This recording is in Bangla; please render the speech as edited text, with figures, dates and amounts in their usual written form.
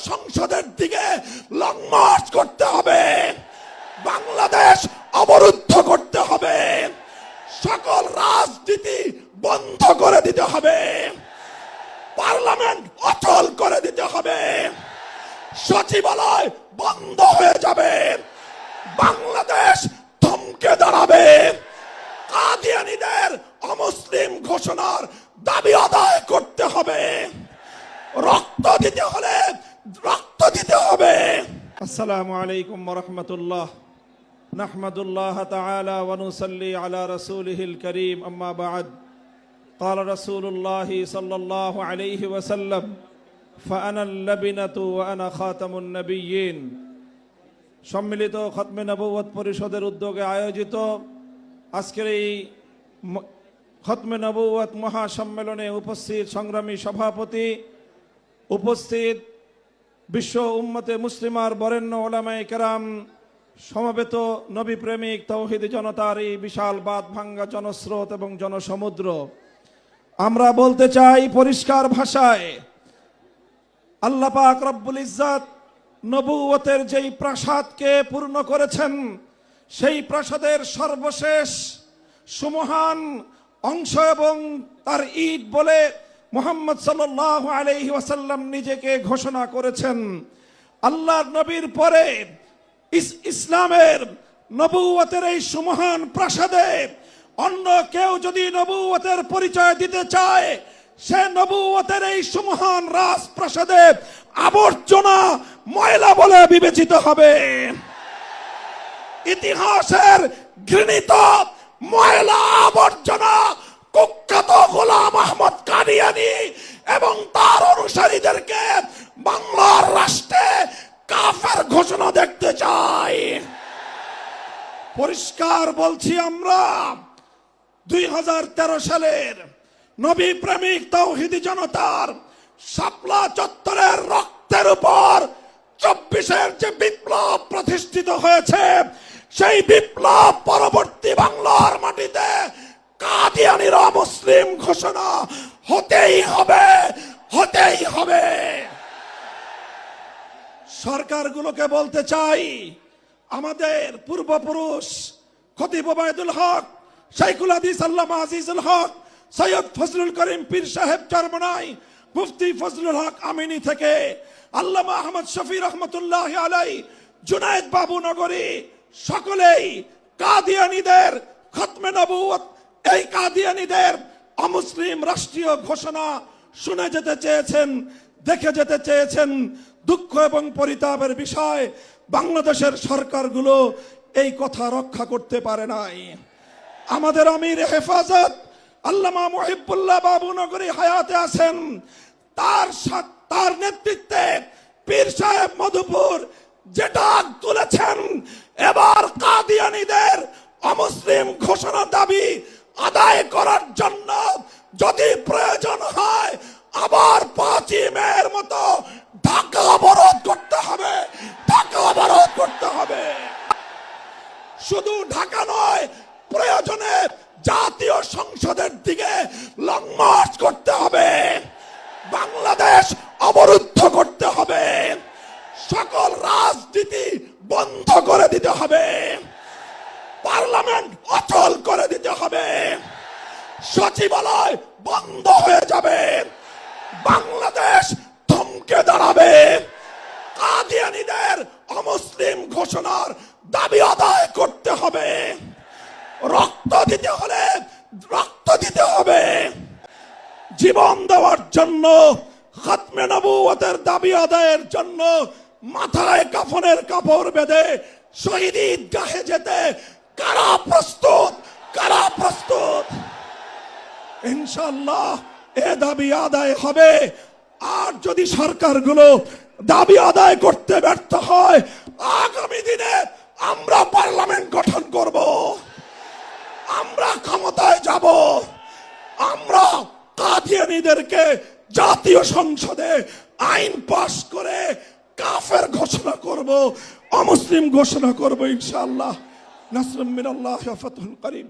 সংসদের দিকে লং মার্চ করতে হবে, বাংলাদেশ অবরুদ্ধ করতে হবে, সকল রাজনীতি বন্ধ করে দিতে হবে, পার্লামেন্ট অচল করে দিতে হবে, সচিবালয় বন্ধ হয়ে যাবে, বাংলাদেশ থমকে দাঁড়াবে, কাদিয়ানীদের অমুসলিম ঘোষণার দাবি আদায় করতে হবে, রক্ত দিতে হলে রক্ত দিতে হবে। আসসালামু আলাইকুম ওয়া রাহমাতুল্লাহ। নাহমাদুল্লাহ তাআলা ওয়া নুসাল্লি আলা রাসূলিহিল কারীম, আম্মা বা'দ। قال رسول الله صلى الله عليه وسلم فأنا اللبنة وأنا خاتم النبيين। সম্মিলিত খতমে নবুয়ত পরিষদের উদ্যোগে আয়োজিত আজকের এই খতমে নবুয়ত মহাসম্মেলনে উপস্থিত সংগ্রামী সভাপতি, উপস্থিত বিশ্ব উম্মতে মুসলিমার বরেণ্য ওলামায়ে কেরাম, সমবেত নবী প্রেমিক তাওহীদি জনতার এই বিশাল বাঁধ ভাঙ্গা জনস্রোত এবং জনসমুদ্র, আমরা বলতে চাই পরিষ্কার ভাষায়, আল্লাহ পাক রব্বুল ইজ্জত নবুয়তের যেই প্রাসাদকে পূর্ণ করেছেন, সেই প্রাসাদের সর্বশেষ সুমহান অংশ এবং তার ঈদ বলে মুহাম্মদ সাল্লাল্লাহু আলাইহি ওয়াসাল্লাম নিজেকে ঘোষণা করেছেন। আল্লাহর নবীর পরে ইসলামের নবুয়তের এই সুমহান প্রাসাদে অন্য কেউ যদি নবুয়তের পরিচয় দিতে চায়, সে নবুয়তের এই সুমহান রাজপ্রাসাদে আবর্জনা, ময়লা বলে বিবেচিত হবে। ইতিহাসের ঘৃণিত ময়লা আবর্জনা কুখ্যাত গোলাম আহমদ কাদিয়ানী এবং তার অনুসারীদেরকে বাংলার রাষ্ট্রে কাফের ঘোষণা দেখতে চাই। পরিষ্কার বলছি, আমরা 2013 সালের নবী প্রেমিক তাওহীদি জনতার শাপলা চত্বরের রক্তের উপর 24-এর যে বিপ্লব প্রতিষ্ঠিত হয়েছে, সেই বিপ্লব পরবর্তী বাংলার মাটিতে কাদিয়ানীর অমুসলিম ঘোষণা হতেই হবে, হতেই হবে। সরকারগুলোকে বলতে চাই, আমাদের পূর্বপুরুষ খতিব ওবায়দুল হক, শাইখুল হাদিস আল্লামা আজিজুল হক, সৈয়দ ফজলুল করিম পীর সাহেব চরমনাই, মুফতি ফজলুল হক আমিনী থেকে আল্লামা আহমদ শফি রহমতুল্লাহ আলাই, জুনায়েদ বাবু নগরী, সকলেই কাদিয়ানীদের খতমে নবুয়ত, এই কাদিয়ানীদের অমুসলিম রাষ্ট্রীয় ঘোষণা শুনে যেতে চেয়েছেন, দেখে যেতে চেয়েছেন। দুঃখ এবং পরিতাপের বিষয়, বাংলাদেশের সরকারগুলো এই কথা রক্ষা করতে পারে নাই। আমাদের আমির হেফাজত আল্লামা মুহিবুল্লাহ বাবু নগরী হায়াতে আছেন, তার নেতৃত্বে পীর সাহেব মধুপুর যে ডাক তুলেছেন, এবার কাদিয়ানীদের অমুসলিম ঘোষণা দাবি আদায় করার জন্য যদি প্রয়োজন হয়, আবার 5ই মের মতো ঢাকা অবরোধ করতে হবে, ঢাকা অবরোধ করতে হবে। শুধু ঢাকা নয়, প্রয়োজনে জাতীয় সংসদের দিকে লং মার্চ করতে হবে, বাংলাদেশ অবরুদ্ধ করতে হবে, সকল রাজনীতি বন্ধ করে দিতে হবে, পার্লামেন্ট অচল করে দিতে হবে, সচিবালয় বন্ধ হয়ে যাবে, বাংলাদেশ থমকে দাঁড়াবে, কাদিয়ানীদের অমুসলিম ঘোষণার দাবি আদায় করতে হবে, রক্ত দিতে হলে রক্ত দিতে হবে। জীবন দেওয়ার জন্য, খতমে নবুয়তের দাবি আদায়ের জন্য মাথায় কাফনের কাপড় বেঁধে শহীদ ঈদগাহে যেতে কারা প্রস্তুত, কারা প্রস্তুত? ইনশাআল্লাহ এ দাবি আদায় হবে। আর যদি সরকারগুলো দাবি আদায় করতে ব্যর্থ হয়, আগামী দিনে আমরা পার্লামেন্ট গঠন করব, আমরা ক্ষমতায় যাব, আমরা কাদিয়ানীদেরকে জাতীয় সংসদে আইন পাস করে কাফের ঘোষণা করব, অমুসলিম ঘোষণা করব ইনশাআল্লাহ। নাসরুম মিনাল্লাহি ওয়া ফাতহুন করিম।